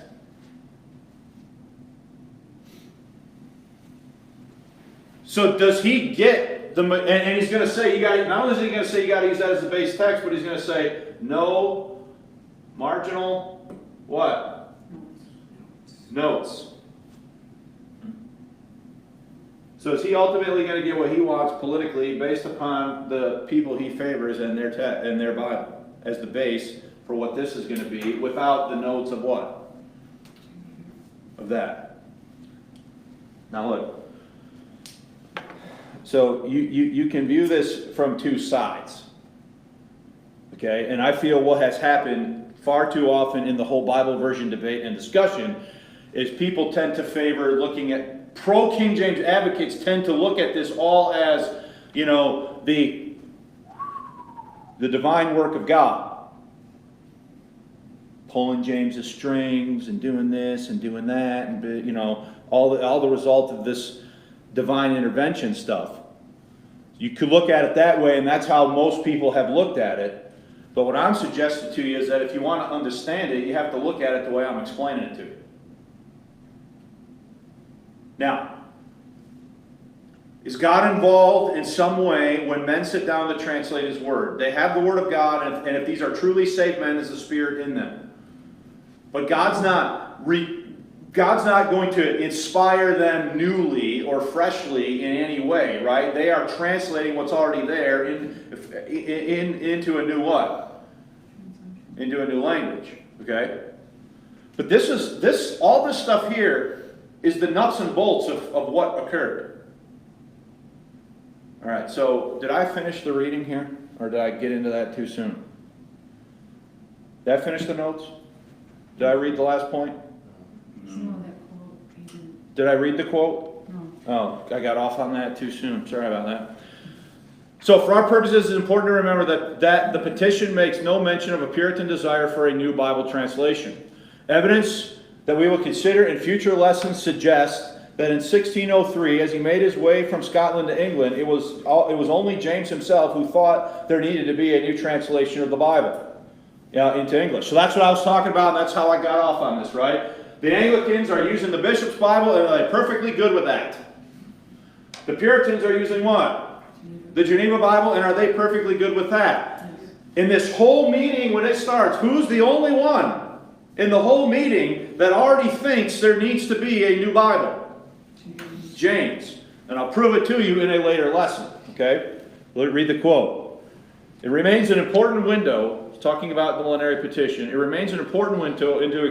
[SPEAKER 1] So does he get and he's going to say, not only is he going to say you got to use that as the base text, but he's going to say, no marginal, what? Notes. So is he ultimately going to get what he wants politically based upon the people he favors and their Bible as the base for what this is going to be, without the notes of what? Of that. Now look. So you can view this from two sides. Okay? And I feel what has happened far too often in the whole Bible version debate and discussion is people tend to favor looking at, pro-King James advocates tend to look at this all as, you know, the divine work of God. Pulling James's strings and doing this and doing that, and, you know, all the result of this divine intervention stuff. You could look at it that way, and that's how most people have looked at it. But what I'm suggesting to you is that if you want to understand it, you have to look at it the way I'm explaining it to you. Now, is God involved in some way when men sit down to translate His Word? They have the Word of God, and if these are truly saved men, is the Spirit in them. But God's not going to inspire them newly or freshly in any way, right? They are translating what's already there into a new what? Into a new language, okay? But all this stuff here is the nuts and bolts of what occurred. All right, so did I finish the reading here? Or did I get into that too soon? Did I finish the notes? Did I read the last point?
[SPEAKER 2] No, that quote, you didn't.
[SPEAKER 1] Did I read the quote?
[SPEAKER 2] No.
[SPEAKER 1] Oh, I got off on that too soon. Sorry about that. So for our purposes, it's important to remember that the petition makes no mention of a Puritan desire for a new Bible translation. Evidence that we will consider in future lessons suggests that in 1603, as he made his way from Scotland to England, it was only James himself who thought there needed to be a new translation of the Bible into English. So that's what I was talking about, and that's how I got off on this, right? The Anglicans are using the bishop's Bible, and they're perfectly good with that. The Puritans are using what? The Geneva Bible, and are they perfectly good with that?
[SPEAKER 2] Yes.
[SPEAKER 1] In this whole meeting, when it starts, who's the only one in the whole meeting that already thinks there needs to be a new Bible? James. And I'll prove it to you in a later lesson. Okay? Read the quote. It remains an important window, talking about the Millenary Petition, it remains an important window into the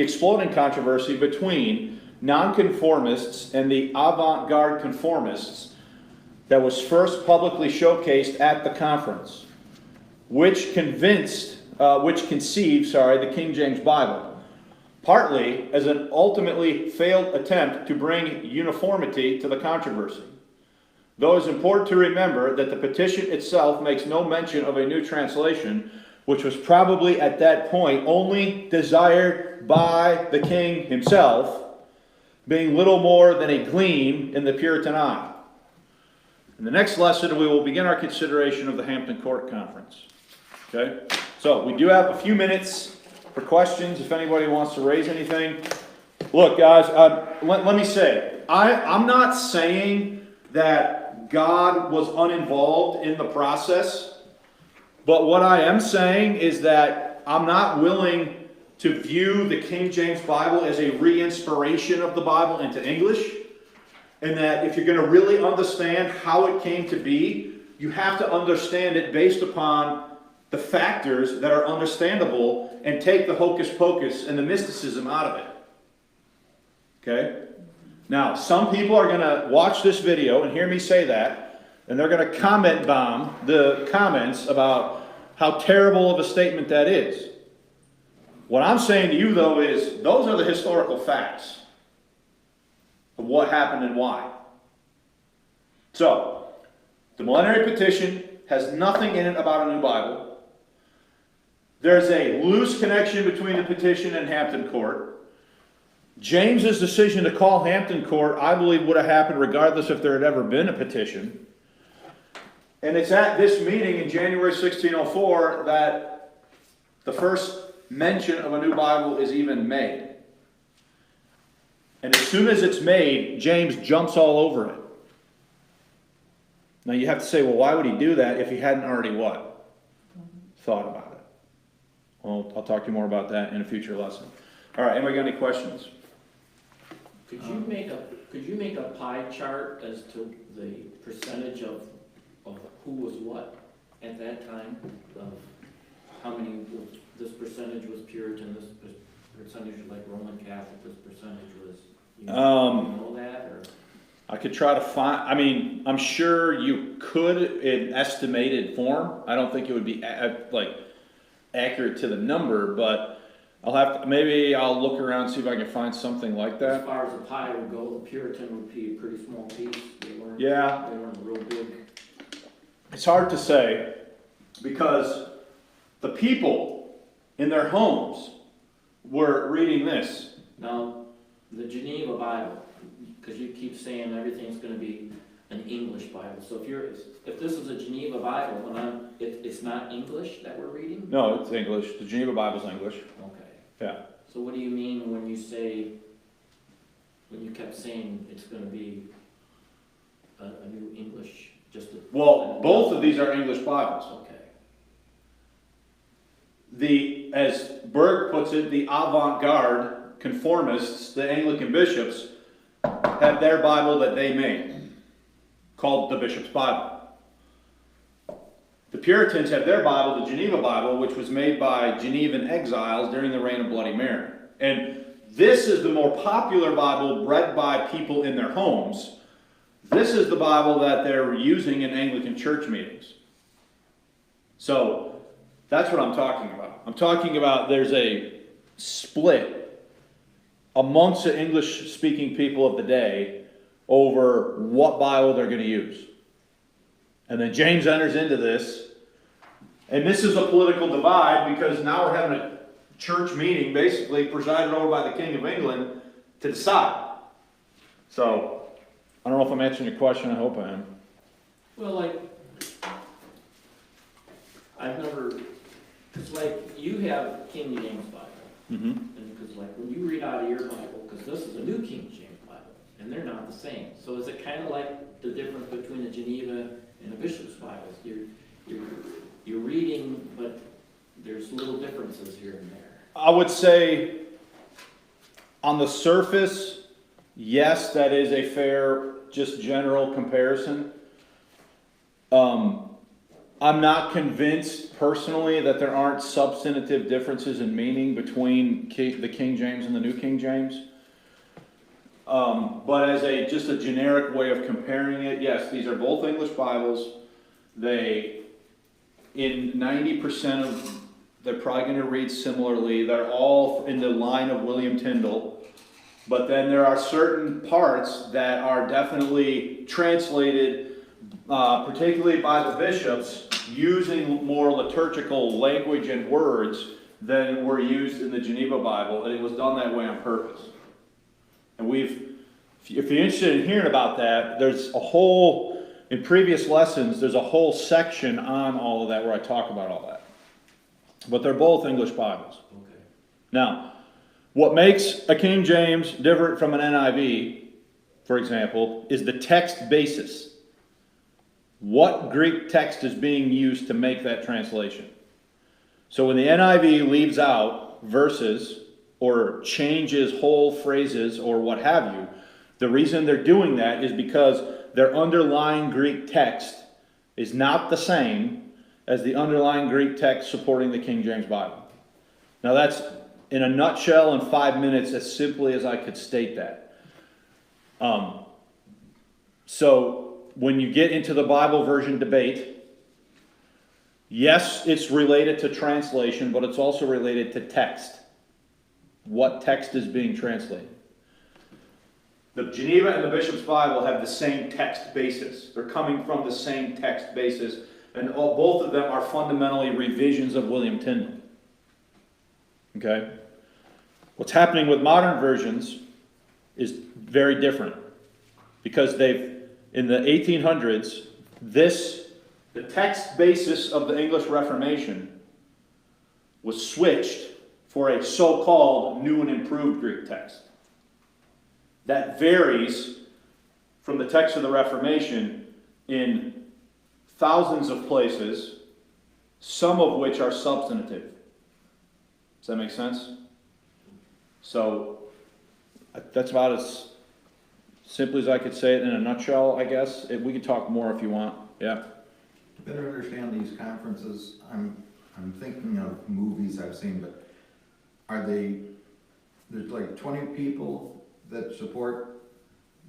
[SPEAKER 1] exploding controversy between nonconformists and the avant-garde conformists that was first publicly showcased at the conference, which conceived the King James Bible, partly as an ultimately failed attempt to bring uniformity to the controversy. Though it is important to remember that the petition itself makes no mention of a new translation, which was probably at that point only desired by the king himself, being little more than a gleam in the Puritan eye. In the next lesson, we will begin our consideration of the Hampton Court Conference. Okay? So, we do have a few minutes for questions, if anybody wants to raise anything. Look, guys, let me say, I'm not saying that God was uninvolved in the process, but what I am saying is that I'm not willing to view the King James Bible as a re-inspiration of the Bible into English, and that if you're going to really understand how it came to be, you have to understand it based upon the factors that are understandable and take the hocus pocus and the mysticism out of it. Okay? Now, some people are going to watch this video and hear me say that, and they're going to comment bomb the comments about how terrible of a statement that is. What I'm saying to you, though, is those are the historical facts of what happened and why. So, the Millenary Petition has nothing in it about a new Bible. There's a loose connection between the petition and Hampton Court. James's decision to call Hampton Court, I believe, would have happened regardless if there had ever been a petition. And it's at this meeting in January 1604 that the first mention of a new Bible is even made. And as soon as it's made, James jumps all over it. Now you have to say, well, why would he do that if he hadn't already what? Thought about it. Well, I'll talk to you more about that in a future lesson. All right, anybody got any questions?
[SPEAKER 4] Could you make a pie chart as to the percentage of who was what at that time? Of how many, this percentage was Puritan, this percentage was like Roman Catholic, this percentage was, you know that, or?
[SPEAKER 1] I could try to find, I mean, I'm sure you could in estimated form. I don't think it would be like accurate to the number, but maybe I'll look around and see if I can find something like that.
[SPEAKER 4] As far as the pie would go, the Puritan would be a pretty small piece. They weren't real big.
[SPEAKER 1] It's hard to say because the people in their homes were reading this.
[SPEAKER 4] Now, the Geneva Bible, because you keep saying everything's going to be an English Bible. So if this is a Geneva Bible, it's not English that we're reading?
[SPEAKER 1] No, it's English. The Geneva Bible's English.
[SPEAKER 4] Okay.
[SPEAKER 1] Yeah.
[SPEAKER 4] So what do you mean when you kept saying it's going to be a new English?
[SPEAKER 1] Well, both of these are English Bibles.
[SPEAKER 4] Okay.
[SPEAKER 1] As Berg puts it, the avant-garde conformists, the Anglican bishops, have their Bible that they made, called the Bishop's Bible. The Puritans have their Bible, the Geneva Bible, which was made by Genevan exiles during the reign of Bloody Mary. And this is the more popular Bible read by people in their homes. This is the Bible that they're using in Anglican church meetings. So that's what I'm talking about. I'm talking about there's a split amongst the English-speaking people of the day over what Bible they're going to use. And then James enters into this, and this is a political divide because now we're having a church meeting basically presided over by the King of England to decide. So, I don't know if I'm answering your question, I hope I am.
[SPEAKER 4] Well, it's like you have King James Bible.
[SPEAKER 1] Mm-hmm.
[SPEAKER 4] And because when you read out of your Bible, because this is a New King James Bible, and they're not the same. So is it kind of like the difference between the Geneva and the Bishop's Bibles? You're reading, but there's little differences here and there.
[SPEAKER 1] I would say, on the surface, yes, that is a fair, just general comparison. I'm not convinced personally that there aren't substantive differences in meaning between the King James and the New King James. But as just a generic way of comparing it, yes, these are both English Bibles. In 90% of, they're probably going to read similarly. They're all in the line of William Tyndale. But then there are certain parts that are definitely translated, particularly by the bishops, using more liturgical language and words than were used in the Geneva Bible, and it was done that way on purpose. And if you're interested in hearing about that, in previous lessons, there's a whole section on all of that where I talk about all that. But they're both English Bibles.
[SPEAKER 4] Okay.
[SPEAKER 1] Now, what makes a King James different from an NIV, for example, is the text basis. What Greek text is being used to make that translation? So when the NIV leaves out verses or changes whole phrases or what have you, the reason they're doing that is because their underlying Greek text is not the same as the underlying Greek text supporting the King James Bible. Now that's, in a nutshell, in 5 minutes, as simply as I could state that. So when you get into the Bible version debate, yes, it's related to translation, but it's also related to text. What text is being translated? The Geneva and the Bishop's Bible have the same text basis. They're coming from the same text basis, and both of them are fundamentally revisions of William Tyndale. Okay? What's happening with modern versions is very different, because in the 1800s, the text basis of the English Reformation was switched for a so-called new and improved Greek text. that varies from the text of the Reformation in thousands of places, some of which are substantive. Does that make sense? So that's about as simply as I could say it in a nutshell, I guess. We could talk more if you want. Yeah.
[SPEAKER 3] To better understand these conferences, I'm thinking of movies I've seen, but there's like 20 people that support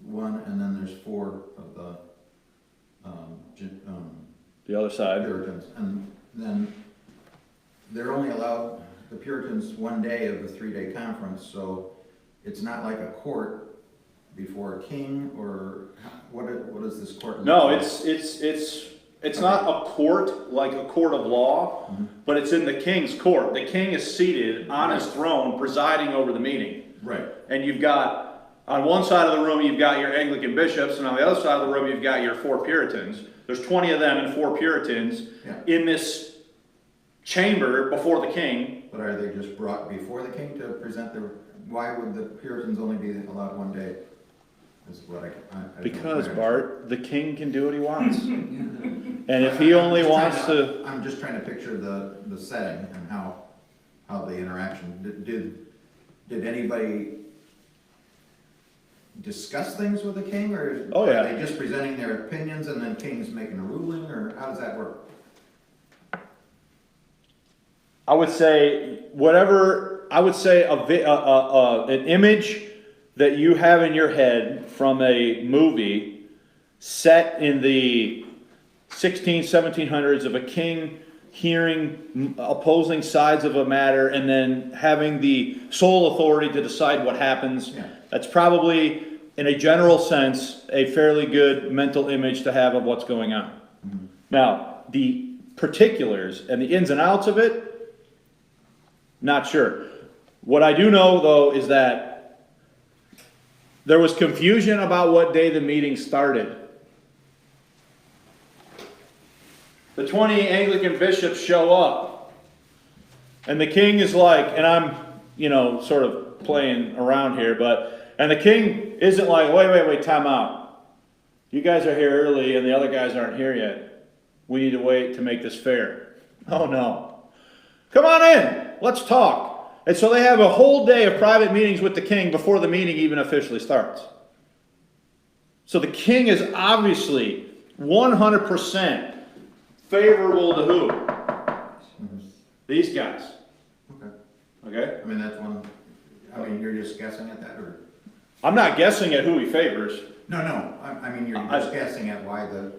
[SPEAKER 3] one, and then there's 4 of the
[SPEAKER 1] The other side.
[SPEAKER 3] Puritans, and then they're only allowed, the Puritans, 1 day of the 3-day conference, so it's not like a court before a king, or what is this court?
[SPEAKER 1] No, it's not a court like a court of law, but it's in the king's court. The king is seated on his throne presiding over the meeting.
[SPEAKER 3] Right.
[SPEAKER 1] And you've got, on one side of the room, you've got your Anglican bishops, and on the other side of the room, you've got your 4 Puritans. There's 20 of them and 4 Puritans in this chamber before the king.
[SPEAKER 3] But are they just brought before the king to present their, why would the Puritans only be allowed 1 day? Is what I
[SPEAKER 1] Because, Bart, the king can do what he wants. And if he only wants to...
[SPEAKER 3] I'm just trying to picture the setting and how the interaction, did anybody discuss things with the king, or are they just presenting their opinions and then king's making a ruling, or how does that work?
[SPEAKER 1] I would say an image that you have in your head from a movie set in the 1700s of a king hearing opposing sides of a matter and then having the sole authority to decide what happens.
[SPEAKER 3] Yeah.
[SPEAKER 1] That's probably, in a general sense, a fairly good mental image to have of what's going on.
[SPEAKER 3] Mm-hmm.
[SPEAKER 1] Now, the particulars and the ins and outs of it, not sure. What I do know, though, is that there was confusion about what day the meeting started. The 20 Anglican bishops show up, and the king is like, and I'm, sort of playing around here, and the king isn't like, wait, time out. You guys are here early, and the other guys aren't here yet. We need to wait to make this fair. Oh no. Come on in, let's talk. And so they have a whole day of private meetings with the king before the meeting even officially starts. So the king is obviously 100% favorable to who? These guys. Okay?
[SPEAKER 3] I mean, that's one, you're just guessing at that, or?
[SPEAKER 1] I'm not guessing at who he favors.
[SPEAKER 3] No, I mean, you're just guessing at why the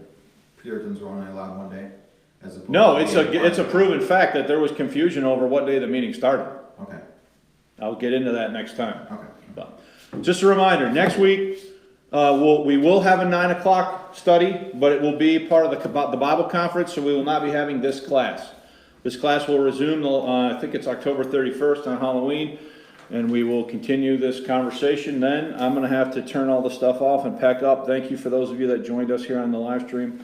[SPEAKER 3] Puritans were only allowed 1 day? As opposed
[SPEAKER 1] No,
[SPEAKER 3] to
[SPEAKER 1] it's a proven fact that there was confusion over what day the meeting started.
[SPEAKER 3] Okay,
[SPEAKER 1] I'll get into that next time.
[SPEAKER 3] okay.
[SPEAKER 1] But just a reminder, next week, we will have a 9 o'clock study, but it will be part of the Bible conference, so we will not be having this class. This class will resume, I think it's October 31st on Halloween, and we will continue this conversation then. I'm going to have to turn all the stuff off and pack up. Thank you for those of you that joined us here on the live stream.